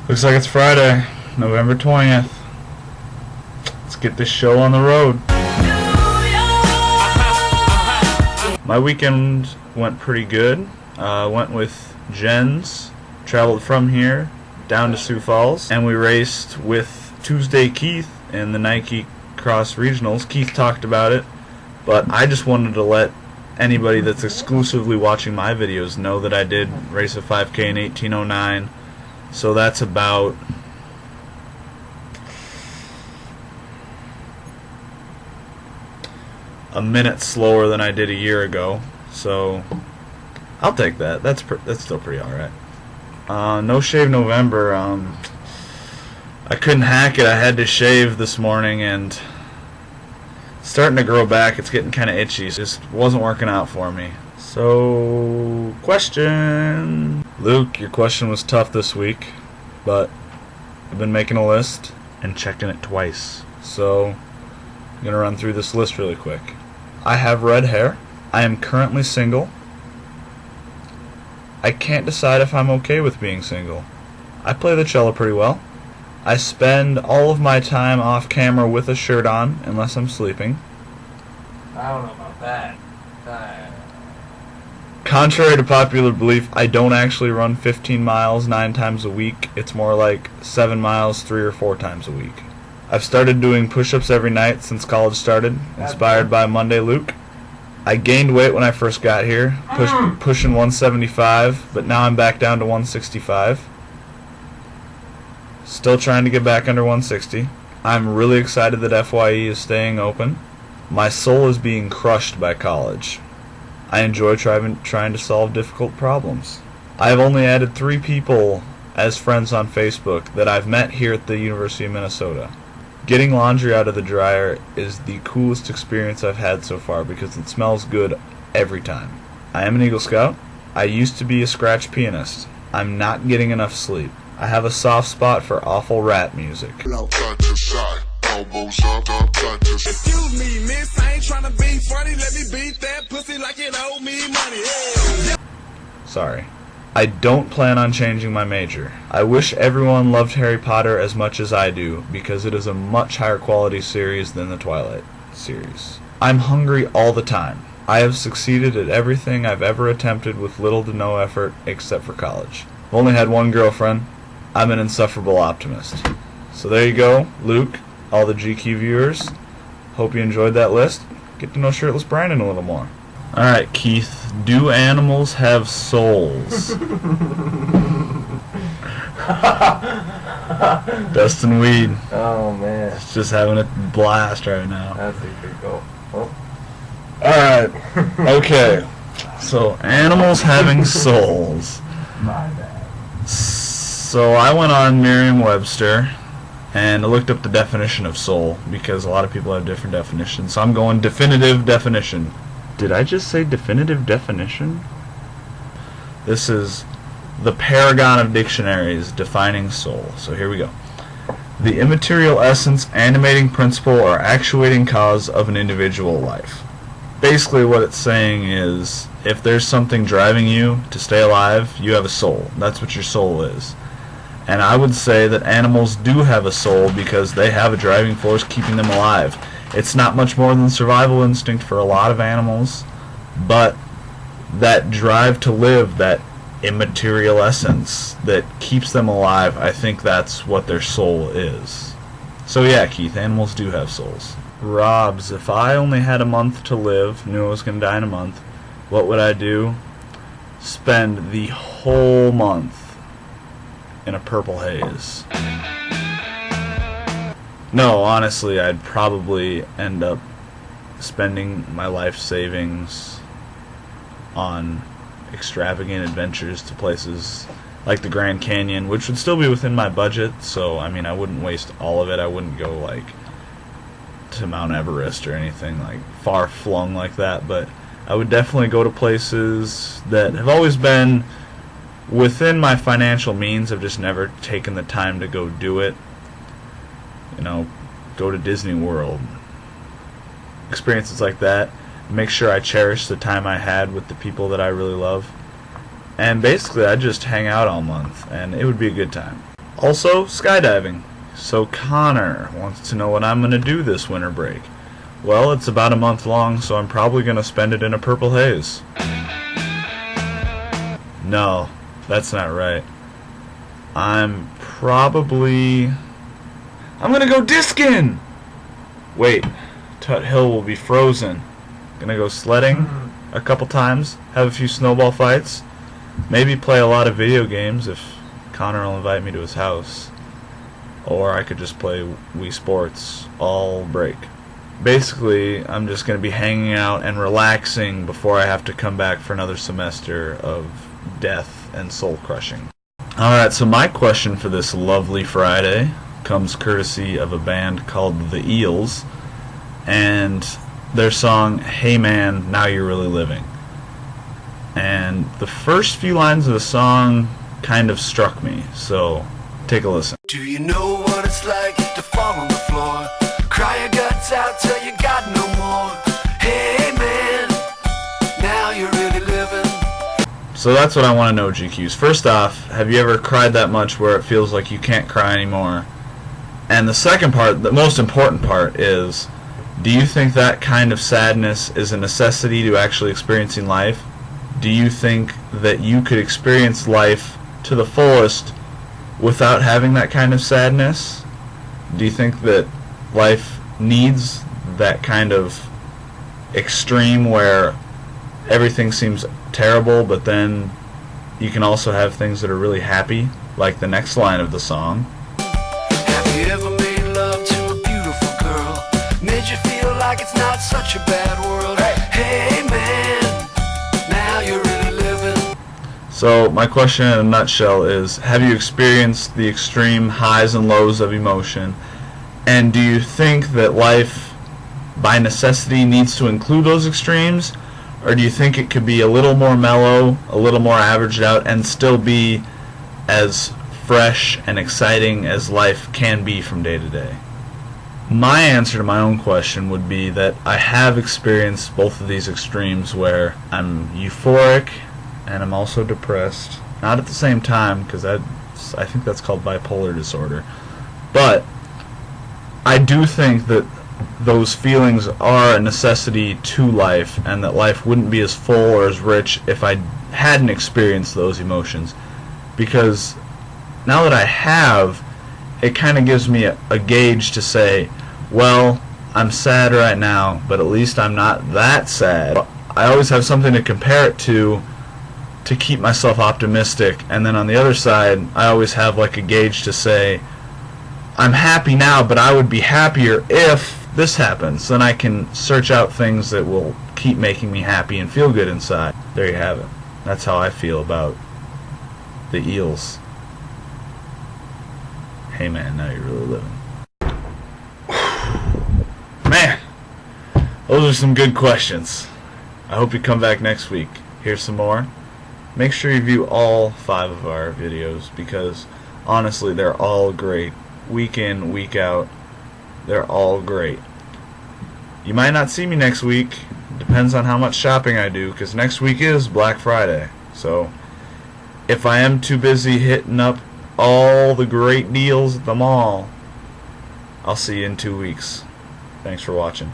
Looks like it's Friday, November 20th. Let's get this show on the road. My weekend went pretty good. Went with Jens, traveled from here down to Sioux Falls, and we raced with Tuesday Keith in the Nike Cross Regionals. Keith talked about it, but I just wanted to let anybody that's exclusively watching my videos know that I did race a 5K in 1809. So that's about a minute slower than I did a year ago. So I'll take that. That's still pretty alright. No shave November. I couldn't hack it. I had to shave this morning, and it's starting to grow back. It's getting kind of itchy. It just wasn't working out for me. So, question. Luke, your question was tough this week, but I've been making a list and checking it twice. So, I'm going to run through this list really quick. I have red hair. I am currently single. I can't decide if I'm okay with being single. I play the cello pretty well. I spend all of my time off camera with a shirt on, unless I'm sleeping. I don't know about that. Contrary to popular belief, I don't actually run 15 miles 9 times a week. It's more like 7 miles 3 or 4 times a week. I've started doing push-ups every night since college started, inspired by Monday Luke. I gained weight when I first got here, pushing 175, but now I'm back down to 165. Still trying to get back under 160. I'm really excited that FYE is staying open. My soul is being crushed by college. I enjoy trying to solve difficult problems. I have only added 3 people as friends on Facebook that I've met here at the University of Minnesota. Getting laundry out of the dryer is the coolest experience I've had so far because it smells good every time. I am an Eagle Scout. I used to be a scratch pianist. I'm not getting enough sleep. I have a soft spot for awful rap music. Excuse me, miss, I ain't tryna be funny. Let me beat that pussy like it owe me money. Sorry. I don't plan on changing my major. I wish everyone loved Harry Potter as much as I do, because it is a much higher quality series than the Twilight series. I'm hungry all the time. I have succeeded at everything I've ever attempted with little to no effort except for college. I've only had one girlfriend. I'm an insufferable optimist. So there you go, Luke, all the GQ viewers. Hope you enjoyed that list. Get to know Shirtless Brandon a little more. Alright, Keith, do animals have souls? Dustin Weed. Oh man. It's just having a blast right now. That's a good goal. Oh. Alright, okay. So, animals having souls. My bad. So, I went on Merriam-Webster and I looked up the definition of soul because a lot of people have different definitions. So, I'm going definitive definition. Did I just say definitive definition? This is the paragon of dictionaries defining soul. So here we go. The immaterial essence, animating principle, or actuating cause of an individual life. Basically what it's saying is, if there's something driving you to stay alive, you have a soul. That's what your soul is. And I would say that animals do have a soul because they have a driving force keeping them alive. It's not much more than survival instinct for a lot of animals, but that drive to live, that immaterial essence that keeps them alive, I think that's what their soul is. So yeah, Keith, animals do have souls. Robs, if I only had a month to live, knew I was going to die in a month, what would I do? Spend the whole month in a purple haze. No, honestly, I'd probably end up spending my life savings on extravagant adventures to places like the Grand Canyon, which would still be within my budget, so, I mean, I wouldn't waste all of it. I wouldn't go, like, to Mount Everest or anything, like, far-flung like that, but I would definitely go to places that have always been within my financial means. I've just never taken the time to go do it. You know, go to Disney World. Experiences like that. Make sure I cherish the time I had with the people that I really love. And basically I'd just hang out all month and it would be a good time. Also, skydiving. So Connor wants to know what I'm going to do this winter break. Well, it's about a month long, so I'm probably going to spend it in a purple haze. No, that's not right. I'm going to go discing! Wait, Tut Hill will be frozen. Gonna go sledding a couple times, have a few snowball fights, maybe play a lot of video games if Connor will invite me to his house. Or I could just play Wii Sports all break. Basically, I'm just going to be hanging out and relaxing before I have to come back for another semester of death and soul crushing. Alright, so my question for this lovely Friday comes courtesy of a band called The Eels and their song, Hey Man, Now You're Really Living. And the first few lines of the song kind of struck me, so take a listen. Do you know what it's like to fall on the floor? Cry your guts out till you got no more. Hey man, now you're really living. So that's what I want to know, GQs. First off, have you ever cried that much where it feels like you can't cry anymore? And the second part, the most important part, is do you think that kind of sadness is a necessity to actually experiencing life? Do you think that you could experience life to the fullest without having that kind of sadness? Do you think that life needs that kind of extreme where everything seems terrible, but then you can also have things that are really happy, like the next line of the song? Have you ever made love to a beautiful girl? Made you feel like it's not such a bad world? Hey man, now you're really living. So my question in a nutshell is, have you experienced the extreme highs and lows of emotion? And do you think that life, by necessity, needs to include those extremes? Or do you think it could be a little more mellow, a little more averaged out, and still be as fresh and exciting as life can be from day to day? My answer to my own question would be that I have experienced both of these extremes where I'm euphoric and I'm also depressed. Not at the same time, because I think that's called bipolar disorder. But I do think that those feelings are a necessity to life, and that life wouldn't be as full or as rich if I hadn't experienced those emotions. Because now that I have, it kind of gives me a gauge to say, well, I'm sad right now, but at least I'm not that sad. I always have something to compare it to keep myself optimistic. And then on the other side, I always have like a gauge to say, I'm happy now, but I would be happier if this happens. Then I can search out things that will keep making me happy and feel good inside. There you have it. That's how I feel about the Eels. Hey man, now you're really living. Man, those are some good questions. I hope you come back next week. Here's some more. Make sure you view all 5 of our videos, because honestly they're all great. Week in, week out, they're all great. You might not see me next week. Depends on how much shopping I do, because next week is Black Friday. So if I am too busy hitting up all the great deals at the mall, I'll see you in 2 weeks. Thanks for watching.